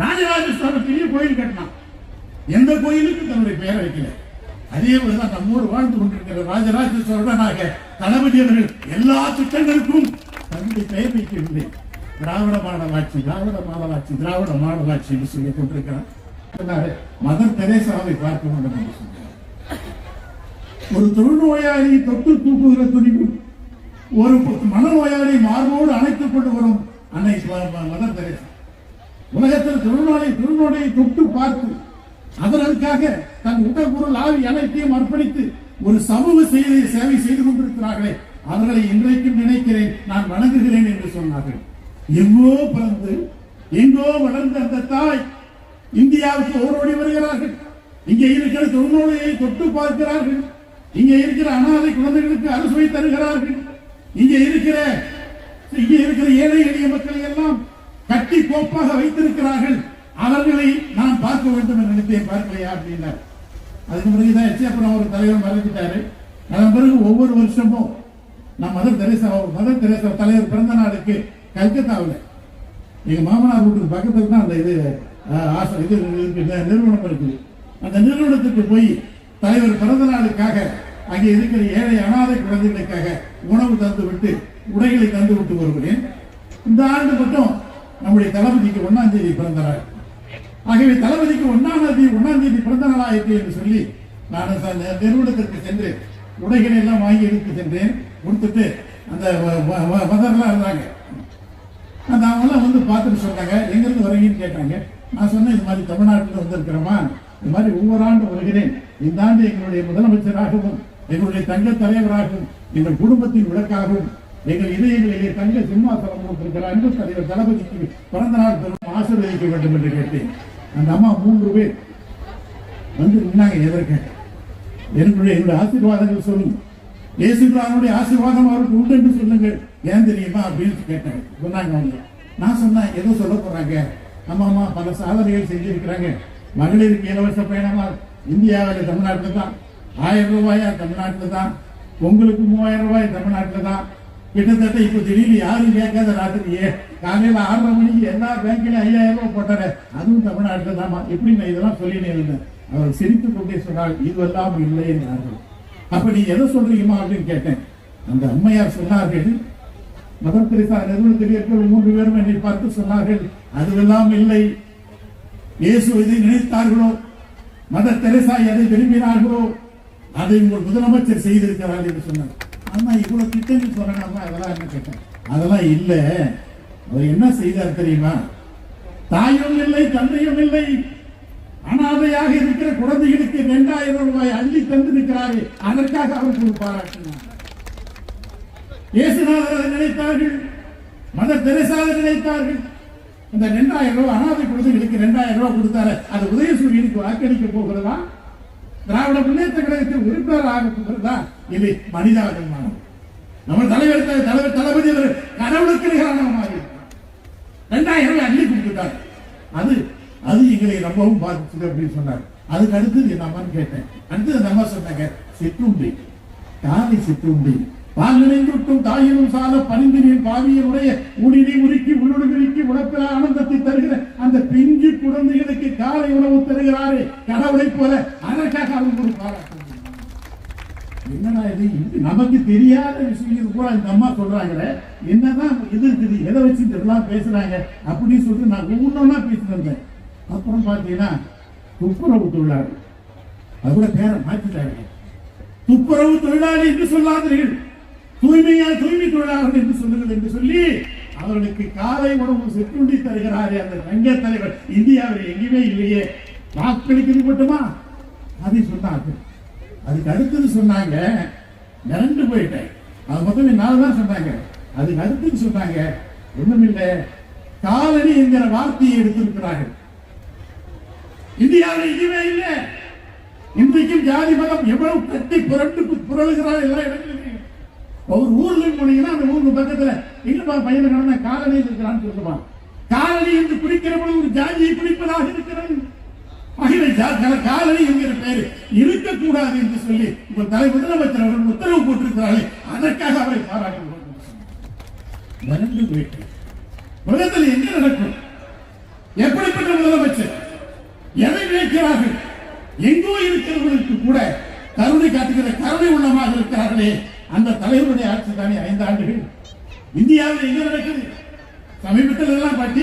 ராஜராஜ சோழ பெரிய கோயில் கட்டினான். எந்த கோயிலுக்கு தன்னுடைய பெயரை வைக்கல. அதே போலதான் நம்மோடு வாழ்ந்து கொண்டிருக்கிற ராஜராஜ சோழனாக தளபதி அவர்கள் எல்லா திட்டங்களுக்கும் தன்னுடைய பெயர் வைக்கவில்லை. திராவிட மாடல் ஆட்சி, திராவிட மாடல் ஆட்சி, திராவிட மாடல் ஆட்சி என்று சொல்லிக் கொண்டிருக்கிறார். மதர் தெரேசாவை பார்க்க வேண்டும் என்று சொன்னார். ஒரு தொழுநோயாளியை தொட்டு தூக்குகிற துணிவு, ஒரு மனநோயாளி மார்போடு அணைத்துக் கொண்டு வரும் அன்னை மதர் தெரேசா. உலகத்தில் தொழுநோயை தொட்டு பார்த்து அதற்காக தன் உடற்பொருள் ஆவி அனைத்தையும் அர்ப்பணித்து ஒரு சமூக சேவை செய்து கொண்டிருக்கிறார்களே, அவர்களை இன்றைக்கும் நினைக்கிறேன், நான் வணங்குகிறேன் என்று சொன்னார்கள். எங்கோ பிறந்து எங்கோ வளர்ந்த அந்த தாய் இந்தியாவுக்கு ஓரோடி வருகிறார்கள். இங்கே இருக்கிற தொழுநோயை தொட்டு பார்க்கிறார்கள். இங்கே இருக்கிற அனாதை குழந்தைகளுக்கு அறுசுவை தருகிறார்கள். இங்கே இருக்கிற ஏழை எளிய மக்களை எல்லாம் கட்டி கோப்பாக வைத்திருக்கிறார்கள். அவர்களை நான் பார்க்க வேண்டும் என்று நினைத்தேன், பார்க்கலையா அப்படின்னார். அதுக்கு பிறகுதான் அப்புறம் ஒரு தலைவர் மறைஞ்சிட்டாரு. அதன் பிறகு ஒவ்வொரு வருஷமும் நான் மதர் தெரேசா தலைவர் பிறந்த நாளுக்கு கல்கத்தாவில் எங்க மாமனார் வீட்டுக்கு பக்கத்துல தான் அந்த இது நிறுவனம் இருக்குது. அந்த நிறுவனத்துக்கு போய் தலைவர் பிறந்த நாளுக்காக அங்கே இருக்கிற ஏழை அனாதை குழந்தைகளுக்காக உணவு தந்து விட்டு உடைகளை தந்து விட்டு வருகிறேன். இந்த ஆண்டு மட்டும் நம்முடைய தளபதிக்கு 1ஆம் தேதி பிறந்த நாள். ஆகவே தளபதிக்கு 1ஆம் தேதி பிறந்த நாள் ஆயிற்று என்று சொல்லி நான் நிறுவனத்திற்கு சென்று உடைகளை எல்லாம் வாங்கி எடுத்து சென்றேன். கொடுத்துட்டு அந்த மதர்லாம் இருந்தாங்க, அந்த அவங்களாம் வந்து பார்த்துட்டு சொன்னாங்க, எங்கிருந்து வரீங்கன்னு கேட்டாங்க. நான் சொன்னேன், இது மாதிரி தமிழ்நாட்டில் வந்திருக்கிறோமா, இது மாதிரி ஒவ்வொரு ஆண்டு வருகிறேன். இந்த ஆண்டு எங்களுடைய முதலமைச்சராகவும் எங்களுடைய தங்க தலைவராகவும் எங்கள் குடும்பத்தின் விளக்காகவும் எங்கள் இதயங்களிலே தங்க சிம்மாசனம் கொடுத்திருக்கிற அன்பு தலைவர் தளபதிக்கு பிறந்த நாள் பெரும் ஆசீர்வதிக்க வேண்டும் என்று கேட்டேன். அந்த அம்மா 3 பேர் வந்து நின்னாங்க. எதற்கு? என்னுடைய ஆசீர்வாதங்கள் சொல்லுங்க, இயேசுவினுடைய ஆசீர்வாதம் அவருக்கு உண்டு என்று சொல்லுங்கள். ஏன் தெரியுமா அப்படின்னு கேட்டாங்க. சொன்னாங்க அவங்க. நான் சொன்னேன், ஏதோ சொல்ல போறாங்க. அம்மா பல சாதனைகள் செஞ்சிருக்கிறாங்க. மகளிருக்கு இலவச பயணமா இந்தியாவில் தமிழ்நாட்டில் தான், 1000 ரூபாயா தமிழ்நாட்டில் தான், உங்களுக்கு 3000 ரூபாய் தமிழ்நாட்டில் தான். கிட்டத்தட்ட இப்ப திடீர்னு யாரும் கேட்காத ராத்திரி காலையில 6:30 மணிக்கு எல்லா பேங்க்லயும் 5000 ரூபாய் போட்டாரு, அதுவும் தமிழ்நாட்டில் தான். எப்படி நான் இதெல்லாம் சொல்லினே இருந்தேன். அவர் சிரித்துக் கொண்டே சொன்னால் இதுவெல்லாம் இல்லை என்றார்கள். அப்ப நீ எதை சொல்றீங்கம்மா அப்படின்னு கேட்டேன். அந்த அம்மையார் சொன்னார்கள், மதர் தெரேசா நிறுவனத்தில் இருக்கிற 3 பேரும் என்னை பார்த்து சொன்னார்கள், அதுவெல்லாம் இல்லை. இயேசு எதை நினைத்தார்களோ, மதர் தெரேசா எதை விரும்பினார்களோ அதை உங்கள் முதலமைச்சர் செய்திருக்கிறார் என்று சொன்னார். ஆனா இவ்வளவு திட்டங்கள் சொல்லணும்னா அதெல்லாம் என்ன கேட்டேன். அதெல்லாம் இல்ல. அவர் என்ன செய்தார் தெரியுமா? தாயும் இல்லை, தந்தையும் இல்லை, அனாதையாக இருக்கிற குழந்தைகளுக்கு 2000 ரூபாய் அள்ளி தந்திருக்கிறாரு. அதற்காக அவருக்கு ஒரு பாராட்டினார். இயேசுநாதர் நினைத்தார்கள், மதர் தெரேசா நினைத்தார்கள். இந்த 2000 ரூபாய் அனாதை குழந்தைகளுக்கு 2000 ரூபாய் கொடுத்தாரு. அது உதயசூரியனுக்கு வாக்களிக்க போகிறதா? திராவிட முன்னேற்ற கழகத்தில் உறுப்பினர் ஆக போகிறதா? இல்லை, மனிதாபிமானம். நம்ம தலைவர் தளபதி கடவுளுக்கு நிகரானமாக 2000 ரூபாய் அள்ளி கொடுத்துட்டார். அது எங்களை ரொம்பவும் பாதிச்சது அப்படின்னு சொன்னார். அதுக்கு அடுத்தது என்னமான்னு கேட்டேன். அடுத்தது நம்ம சொன்னாங்க, சிற்றுண்டி, காலை சிற்றுண்டி, பாலினைந்துட்டும் தாயினும் சால பரிந்தினின் பாவியனுடைய உடினை உருக்கி உள்ளுடுகிறிக்கு உடப்பில ஆனந்தத்தை தருகிற அந்த பிஞ்சு குழந்தைகளுக்கு காலை உணவு தருகிறாரே கடவுளை போல. அதற்காக அவங்க ஒரு பாராட்டு. என்னடா இது, நமக்கு தெரியாத விஷயம் கூட இந்த அம்மா சொல்றாங்களே, என்னதான் இது இருக்குது, எதை வச்சு இதெல்லாம் பேசுறாங்க அப்படின்னு சொல்லிட்டு நான் ஒவ்வொன்னா பேசிட்டு இருந்தேன். அப்புறம் பாத்தீங்கன்னா துப்புரவு தொழிலாளி, அது கூட பேரை மாற்றிட்டாங்க. துப்புரவு தொழிலாளி என்று சொல்லாதீர்கள், தூய்மை தொழிலாளர்கள் என்று சொல்லுங்கள் என்று சொல்லி அவர்களுக்கு காலை உணவு சிற்றுண்டி தருகிறாரே அந்த ரங்க தலைவர். இந்தியாவில் எங்கேயுமே இல்லையே. வாக்களிக்கிறது மட்டுமா அதை சொன்னாங்க. அதுக்கு அடுத்தது சொன்னாங்க, மிரண்டு போயிட்டேன். அது மொத்தமே 4 தான் சொன்னாங்க. அதுக்கு அடுத்தது சொன்னாங்க, ஒண்ணுமில்லை, காலனி என்கிற வார்த்தையை எடுத்திருக்கிறார்கள். இந்தியாவில் எங்கேயுமே இல்லை. இன்றைக்கும் ஜாதி மதம் எவ்வளவு கட்டி புரளுகிறார் எல்லா இடங்களிலும். ஒரு ஊர்ல போனீங்கன்னா அந்த ஊருக்கு பக்கத்துல எங்கப்பா பையனை கடந்த காலனியில் இருக்கிறான்னு சொல்லுவான். காலனி என்று குறிக்கிற பொழுது ஒரு ஜாதியை குறிப்பதாக இருக்கிறது. காலனி என்கிற பெயர் இருக்கக்கூடாது என்று சொல்லி உங்கள் முதலமைச்சர் அவர்கள் உத்தரவு போட்டிருக்கிறார்கள். அதற்காக அவரை பாராட்டுகிறோம். 2 பேர்கள் உலகத்தில் என்ன நடக்கும்? எப்படிப்பட்ட முதலமைச்சர்? எதை நினைக்கிறார்கள்? எங்கோ இருக்கிறவர்களுக்கு கூட கருணை காட்டுகிற கருணை உள்ளமாக இருக்கிறார்களே, அந்த தலைவருடைய ஆட்சி தானே 5 ஆண்டுகள். இந்தியாவில் எங்க நடக்குது? சமீபத்தில் எல்லாம் பற்றி